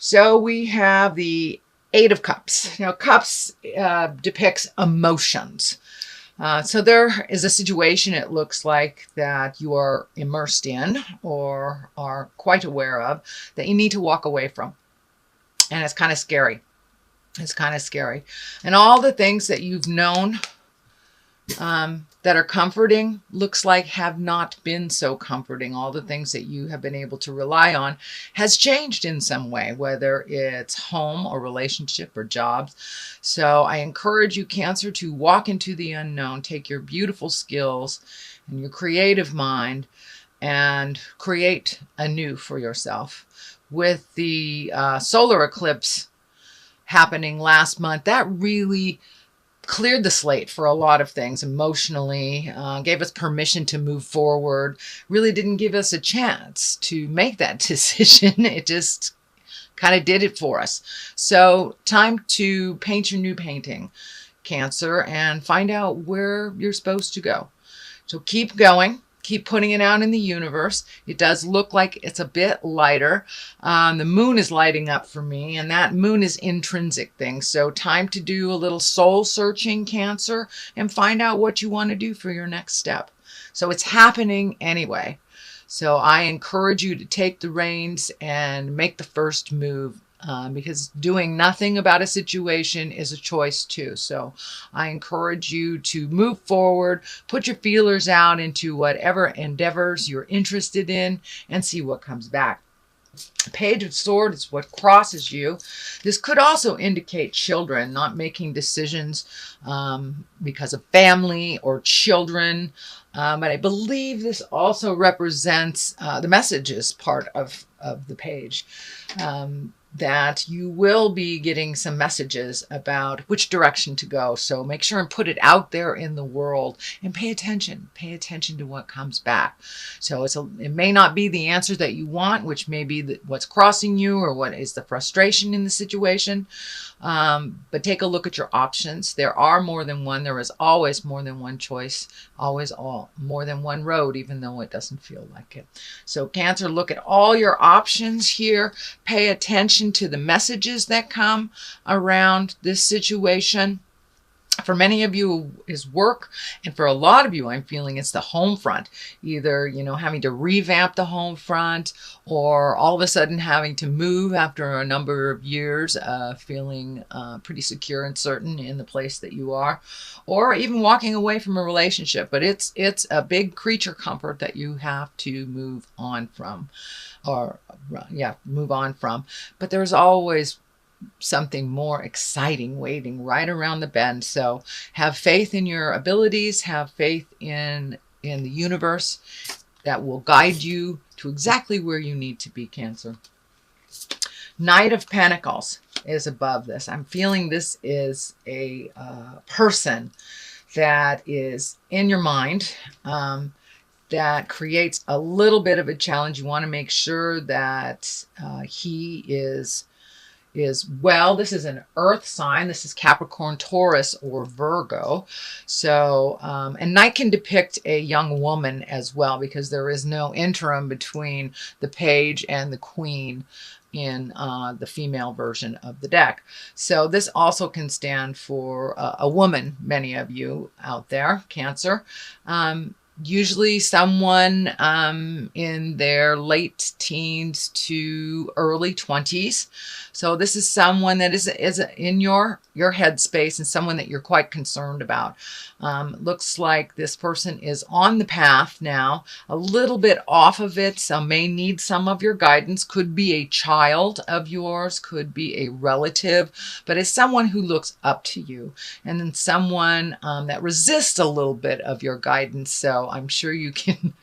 So we have the Eight of Cups. Now, Cups depicts emotions. So there is a situation, it looks like, that you are immersed in or are quite aware of that you need to walk away from. And it's kind of scary. It's kind of scary. And all the things that you've known that are comforting, looks like have not been so comforting. All the things that you have been able to rely on has changed in some way, whether it's home or relationship or jobs. So I encourage you, Cancer, to walk into the unknown, take your beautiful skills and your creative mind and create anew for yourself. With the solar eclipse happening last month, that really cleared the slate for a lot of things emotionally, gave us permission to move forward, really didn't give us a chance to make that decision. It just kind of did it for us. So time to paint your new painting, Cancer, and find out where you're supposed to go. So keep going. Keep putting it out in the universe. It does look like it's a bit lighter. The moon is lighting up for me, and that moon is intrinsic things. So time to do a little soul searching, Cancer, and find out what you want to do for your next step. So it's happening anyway. So I encourage you to take the reins and make the first move. Because doing nothing about a situation is a choice too. So I encourage you to move forward, put your feelers out into whatever endeavors you're interested in, and see what comes back. The Page of Swords is what crosses you. This could also indicate children not making decisions because of family or children. But I believe this also represents the messages part of the page. That you will be getting some messages about which direction to go. So make sure and put it out there in the world and pay attention. Pay attention to what comes back. So it may not be the answer that you want, which may be what's crossing you or what is the frustration in the situation. But take a look at your options. There are more than one. There is always more than one choice. Always more than one road, even though it doesn't feel like it. So Cancer, look at all your options here. Pay attention to the messages that come around this situation. For many of you is work, and for a lot of you, I'm feeling it's the home front. Either, having to revamp the home front, or all of a sudden having to move after a number of years, feeling pretty secure and certain in the place that you are, or even walking away from a relationship. But it's a big creature comfort that you have to move on from, move on from. But there's always something more exciting waiting right around the bend. So have faith in your abilities, have faith in the universe that will guide you to exactly where you need to be, Cancer. Knight of Pentacles is above this. I'm feeling this is a person that is in your mind, that creates a little bit of a challenge. You want to make sure that he is well. This is an earth sign. This is Capricorn, Taurus, or Virgo. So, and Knight can depict a young woman as well, because there is no interim between the Page and the Queen in the female version of the deck. So this also can stand for a woman, many of you out there, Cancer. Usually someone in their late teens to early 20s. So this is someone that is in your headspace and someone that you're quite concerned about. Looks like this person is on the path now, a little bit off of it, so may need some of your guidance. Could be a child of yours, could be a relative, but it's someone who looks up to you, and then someone that resists a little bit of your guidance. So I'm sure you can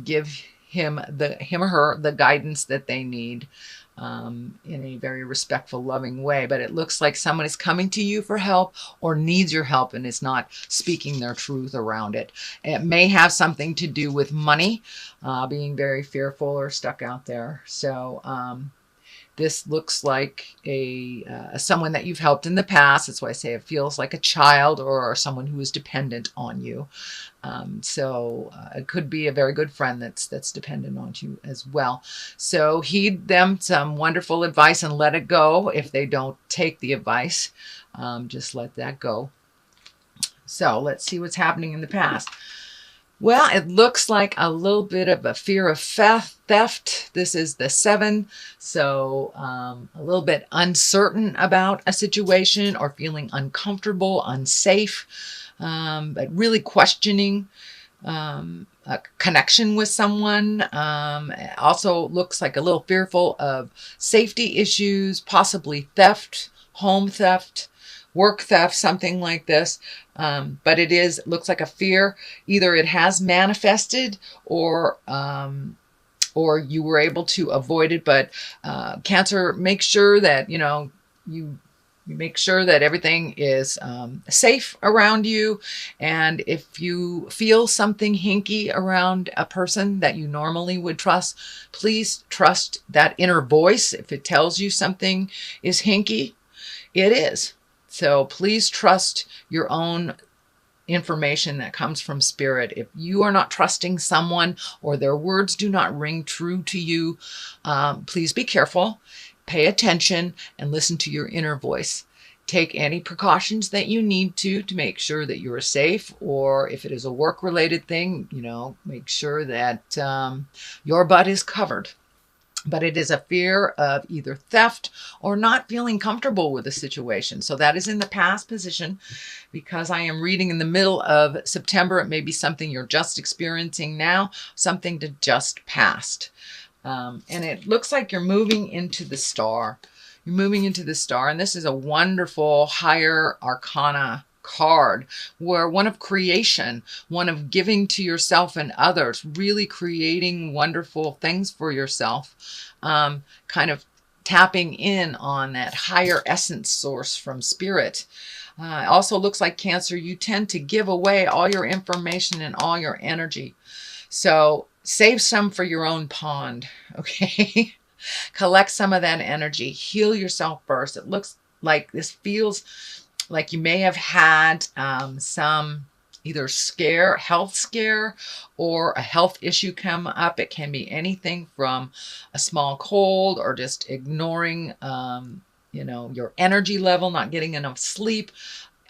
give him or her the guidance that they need in a very respectful, loving way. But it looks like someone is coming to you for help or needs your help and is not speaking their truth around it. It may have something to do with money, being very fearful or stuck out there. So This looks like someone that you've helped in the past. That's why I say it feels like a child or someone who is dependent on you. So it could be a very good friend that's dependent on you as well. So heed them some wonderful advice and let it go. If they don't take the advice, just let that go. So let's see what's happening in the past. Well, it looks like a little bit of a fear of theft. This is the 7. So a little bit uncertain about a situation or feeling uncomfortable, unsafe, but really questioning a connection with someone. It also looks like a little fearful of safety issues, possibly theft, home theft, work theft, something like this. But it looks like a fear. Either it has manifested or you were able to avoid it. But Cancer, make sure that, you make sure that everything is safe around you. And if you feel something hinky around a person that you normally would trust, please trust that inner voice. If it tells you something is hinky, it is. So please trust your own information that comes from spirit. If you are not trusting someone or their words do not ring true to you, please be careful, pay attention, and listen to your inner voice. Take any precautions that you need to make sure that you are safe, or if it is a work-related thing, make sure that your butt is covered. But it is a fear of either theft or not feeling comfortable with the situation. So that is in the past position. Because I am reading in the middle of September, it may be something you're just experiencing now, something to just past. And it looks like you're moving into the star. You're moving into the star. And this is a wonderful higher arcana card, where one of creation, one of giving to yourself and others, really creating wonderful things for yourself, kind of tapping in on that higher essence source from spirit. It also looks like, Cancer, you tend to give away all your information and all your energy. So save some for your own pond, okay? Collect some of that energy. Heal yourself first. It looks like this feels like you may have had some either health scare, or a health issue come up. It can be anything from a small cold or just ignoring, your energy level, not getting enough sleep,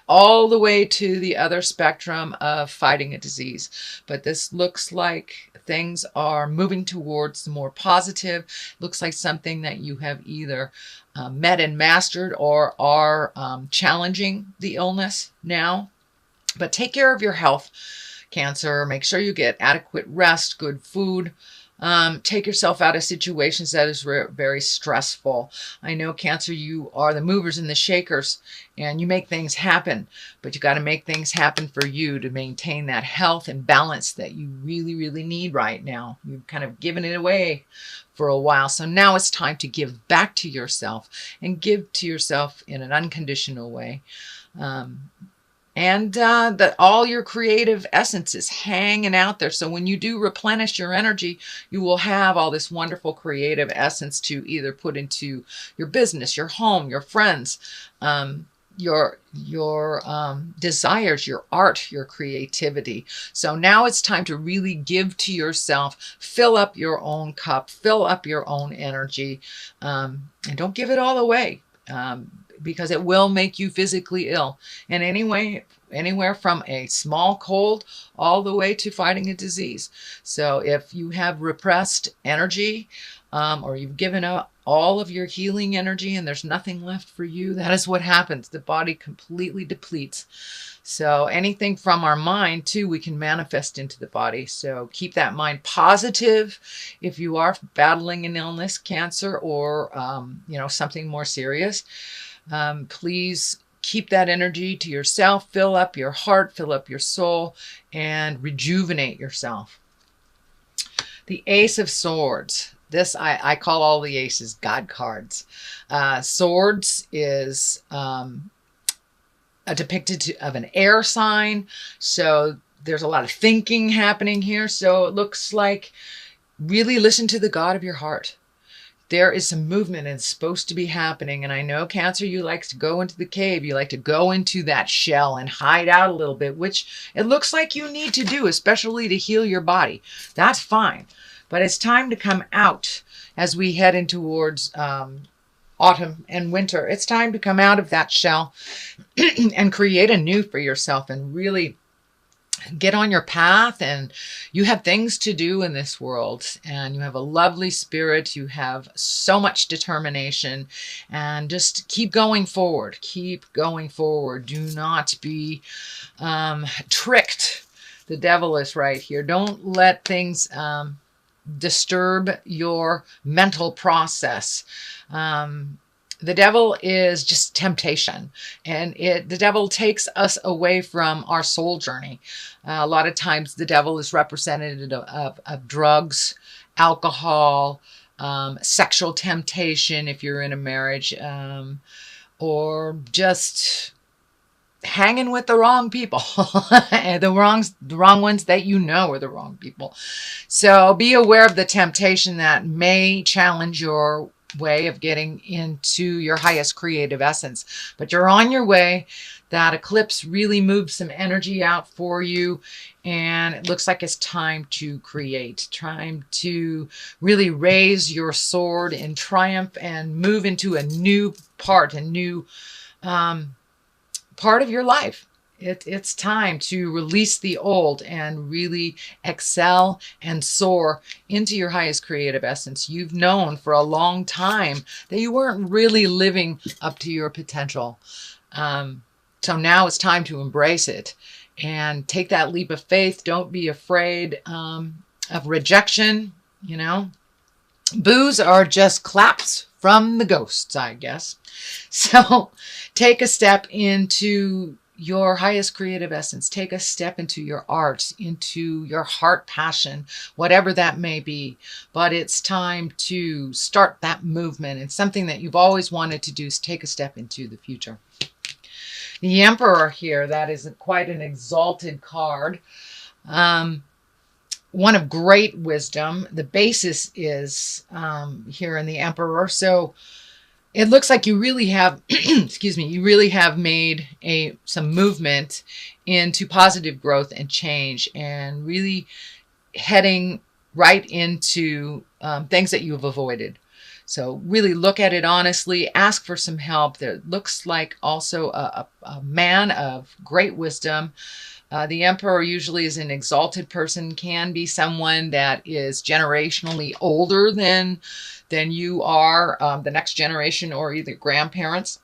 all the way to the other spectrum of fighting a disease. But this looks like things are moving towards the more positive. Looks like something that you have either met and mastered or are challenging the illness now. But take care of your health, Cancer. Make sure you get adequate rest, good food. Take yourself out of situations that is very stressful. I know, Cancer, you are the movers and the shakers, and you make things happen, but you got to make things happen for you to maintain that health and balance that you really, really need right now. You've kind of given it away for a while. So now it's time to give back to yourself, and give to yourself in an unconditional way. And that all your creative essence is hanging out there. So when you do replenish your energy, you will have all this wonderful creative essence to either put into your business, your home, your friends, your desires, your art, your creativity. So now it's time to really give to yourself, fill up your own cup, fill up your own energy, and don't give it all away. Because it will make you physically ill. And anywhere from a small cold all the way to fighting a disease. So if you have repressed energy, or you've given up all of your healing energy and there's nothing left for you, that is what happens. The body completely depletes. So anything from our mind too, we can manifest into the body. So keep that mind positive if you are battling an illness, cancer, or something more serious. Please keep that energy to yourself, fill up your heart, fill up your soul, and rejuvenate yourself. The Ace of Swords. This, I call all the aces God cards. Swords is depicted of an air sign. So there's a lot of thinking happening here. So it looks like really listen to the God of your heart. there is some movement and it's supposed to be happening. And I know, Cancer, you like to go into the cave. You like to go into that shell and hide out a little bit, which it looks like you need to do, especially to heal your body. That's fine. But it's time to come out as we head in towards autumn and winter. It's time to come out of that shell and create anew for yourself and really get on your path. And you have things to do in this world, and you have a lovely spirit. You have so much determination, and just keep going forward. Keep going forward. Do not be tricked. The devil is right here. Don't let things disturb your mental process. The devil is just temptation, and the devil takes us away from our soul journey. A lot of times the devil is represented of drugs, alcohol, sexual temptation if you're in a marriage, or just hanging with the wrong people, the wrong ones that you know are the wrong people. So be aware of the temptation that may challenge your way of getting into your highest creative essence. But you're on your way. That eclipse really moved some energy out for you, and it looks like it's time to create, time to really raise your sword in triumph and move into a new part, a new part of your life. It's time to release the old and really excel and soar into your highest creative essence. You've known for a long time that you weren't really living up to your potential. So now it's time to embrace it and take that leap of faith. Don't be afraid of rejection. You know, boos are just claps from the ghosts, I guess. So take a step into your highest creative essence. Take a step into your art, into your heart passion, whatever that may be. But it's time to start that movement. It's something that you've always wanted to do, is take a step into the future. The Emperor here, that is quite an exalted card. One of great wisdom. The basis is here in the Emperor. So it looks like you really have, excuse me, you really have made some movement into positive growth and change, and really heading right into things that you have avoided. So really look at it honestly, ask for some help. There looks like also a man of great wisdom. The Emperor usually is an exalted person, can be someone that is generationally older than you are, the next generation, or either grandparents.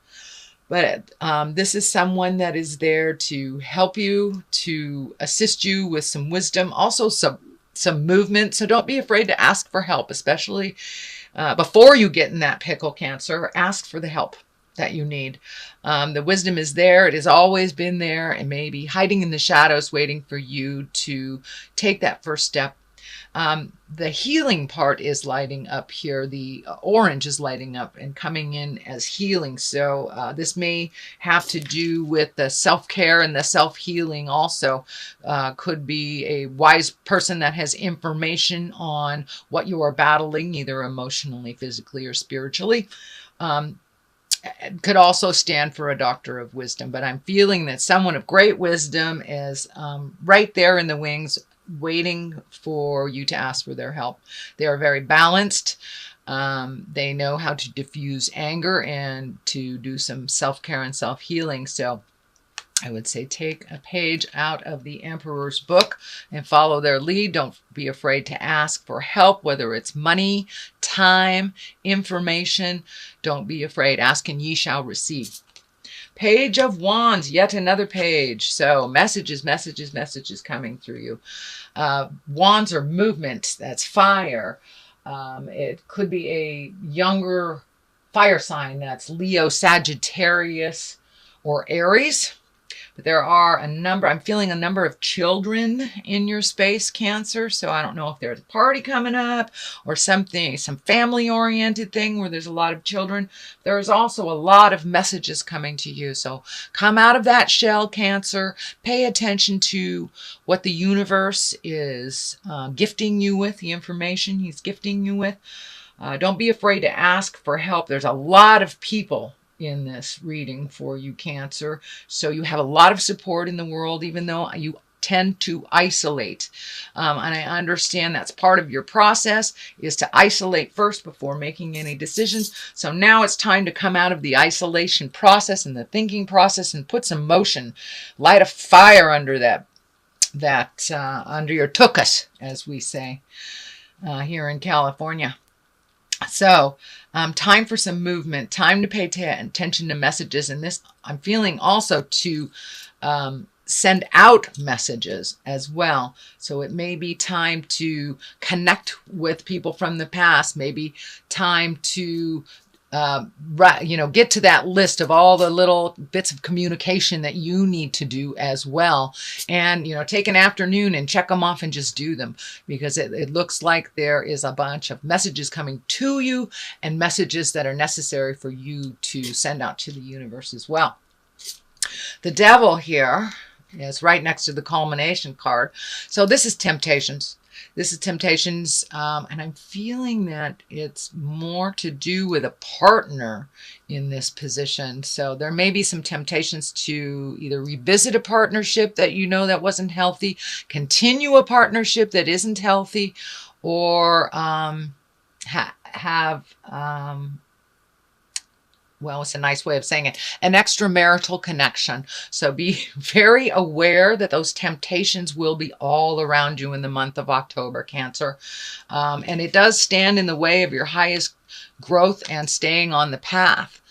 But this is someone that is there to help you, to assist you with some wisdom, also some movement. So don't be afraid to ask for help, especially before you get in that pickle, Cancer. Ask for the help that you need. The wisdom is there. It has always been there, and maybe hiding in the shadows, waiting for you to take that first step. The healing part is lighting up here. The orange is lighting up and coming in as healing. So this may have to do with the self-care and the self-healing also. Could be a wise person that has information on what you are battling, either emotionally, physically, or spiritually. Could also stand for a doctor of wisdom. But I'm feeling that someone of great wisdom is right there in the wings, waiting for you to ask for their help. They are very balanced. They know how to diffuse anger and to do some self-care and self-healing. So I would say take a page out of the Emperor's book and follow their lead. Don't be afraid to ask for help, whether it's money, time, information. Don't be afraid. Ask and ye shall receive. Page of Wands, yet another page. So messages coming through you. Wands are movement. That's fire. It could be a younger fire sign. That's Leo, Sagittarius, or Aries. But there are I'm feeling a number of children in your space, Cancer. So I don't know if there's a party coming up or something, some family-oriented thing where there's a lot of children. There's also a lot of messages coming to you. So come out of that shell, Cancer. Pay attention to what the universe is gifting you with, the information he's gifting you with. Don't be afraid to ask for help. There's a lot of people in this reading for you, Cancer. So you have a lot of support in the world, even though you tend to isolate. And I understand that's part of your process, is to isolate first before making any decisions. So now it's time to come out of the isolation process and the thinking process and put some motion, light a fire under under your tuchus, as we say here in California. So time for some movement, time to pay attention to messages. And this, I'm feeling also to send out messages as well. So it may be time to connect with people from the past, maybe time to get to that list of all the little bits of communication that you need to do as well. And, take an afternoon and check them off and just do them, because it looks like there is a bunch of messages coming to you and messages that are necessary for you to send out to the universe as well. The Devil here is right next to the culmination card. So this is temptations. This is temptations, and I'm feeling that it's more to do with a partner in this position. So there may be some temptations to either revisit a partnership that that wasn't healthy, continue a partnership that isn't healthy, or have well, it's a nice way of saying it, an extramarital connection. So be very aware that those temptations will be all around you in the month of October, Cancer. And it does stand in the way of your highest growth and staying on the path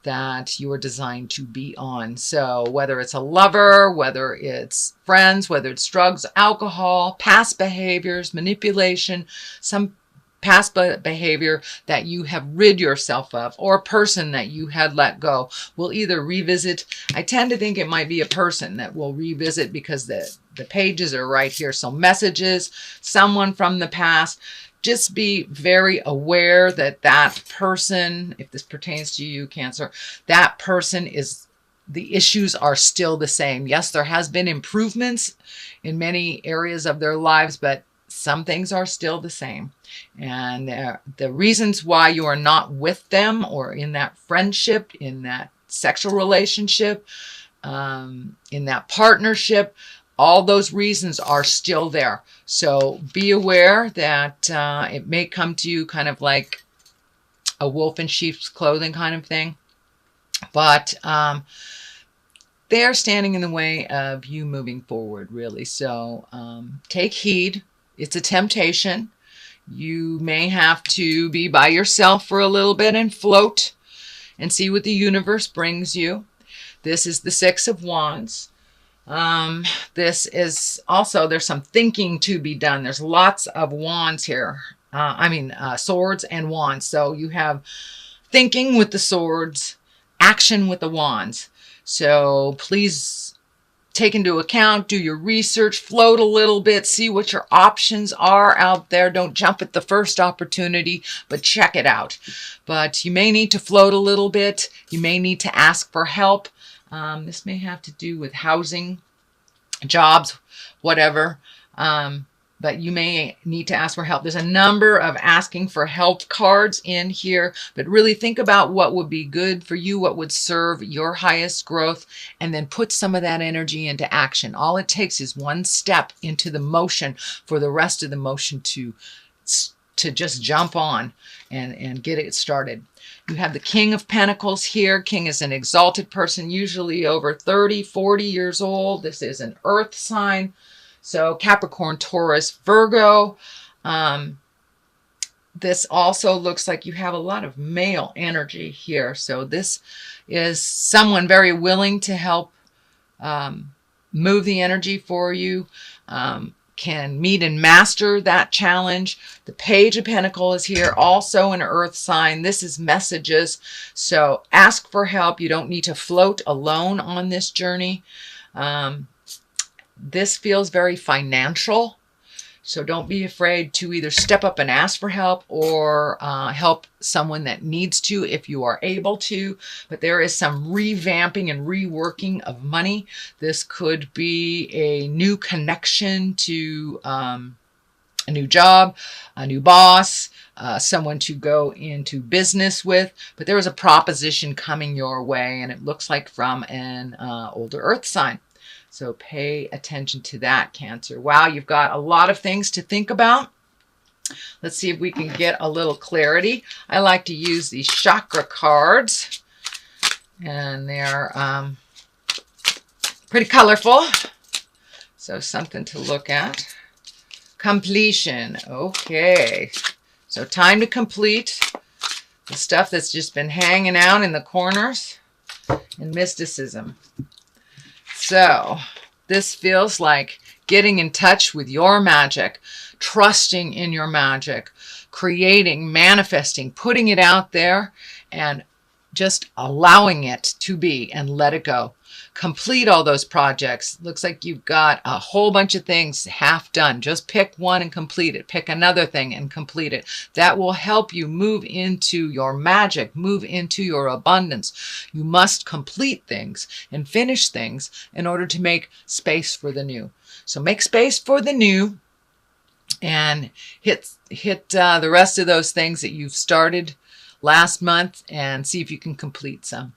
that you are designed to be on. So whether it's a lover, whether it's friends, whether it's drugs, alcohol, past behaviors, manipulation, some past behavior that you have rid yourself of, or a person that you had let go, will either revisit. I tend to think it might be a person that will revisit, because the pages are right here. So messages, someone from the past. Just be very aware that that person, if this pertains to you, Cancer, that person is, the issues are still the same. Yes, there has been improvements in many areas of their lives, but some things are still the same. And the reasons why you are not with them, or in that friendship, in that sexual relationship, in that partnership, all those reasons are still there. So be aware that it may come to you kind of like a wolf in sheep's clothing kind of thing. But they're standing in the way of you moving forward, really. So take heed. It's a temptation. You may have to be by yourself for a little bit and float and see what the universe brings you. This is the Six of Wands. This is also, there's some thinking to be done. There's lots of wands here. Swords and wands. So you have thinking with the swords, action with the wands. So please take into account, do your research, float a little bit, see what your options are out there. Don't jump at the first opportunity, but check it out. But you may need to float a little bit. You may need to ask for help. This may have to do with housing, jobs, whatever. But you may need to ask for help. There's a number of asking for help cards in here, but really think about what would be good for you, what would serve your highest growth, and then put some of that energy into action. All it takes is one step into the motion for the rest of the motion to just jump on and get it started. You have the King of Pentacles here. King is an exalted person, usually over 30, 40 years old. This is an earth sign. So Capricorn, Taurus, Virgo. This also looks like you have a lot of male energy here. So this is someone very willing to help move the energy for you, can meet and master that challenge. The Page of Pentacles is here, also an earth sign. This is messages. So ask for help. You don't need to float alone on this journey. This feels very financial, so don't be afraid to either step up and ask for help, or help someone that needs to if you are able to. But there is some revamping and reworking of money. This could be a new connection to a new job, a new boss, someone to go into business with, but there is a proposition coming your way, and it looks like from an older earth sign. So pay attention to that, Cancer. Wow, you've got a lot of things to think about. Let's see if we can get a little clarity. I like to use these chakra cards, and they're pretty colorful. So something to look at. Completion. Okay. So time to complete the stuff that's just been hanging out in the corners. And mysticism. So this feels like getting in touch with your magic, trusting in your magic, creating, manifesting, putting it out there, and just allowing it to be and let it go. Complete all those projects. Looks like you've got a whole bunch of things half done. Just pick one and complete it. Pick another thing and complete it. That will help you move into your magic, move into your abundance. You must complete things and finish things in order to make space for the new. So make space for the new and hit the rest of those things that you've started last month and see if you can complete some.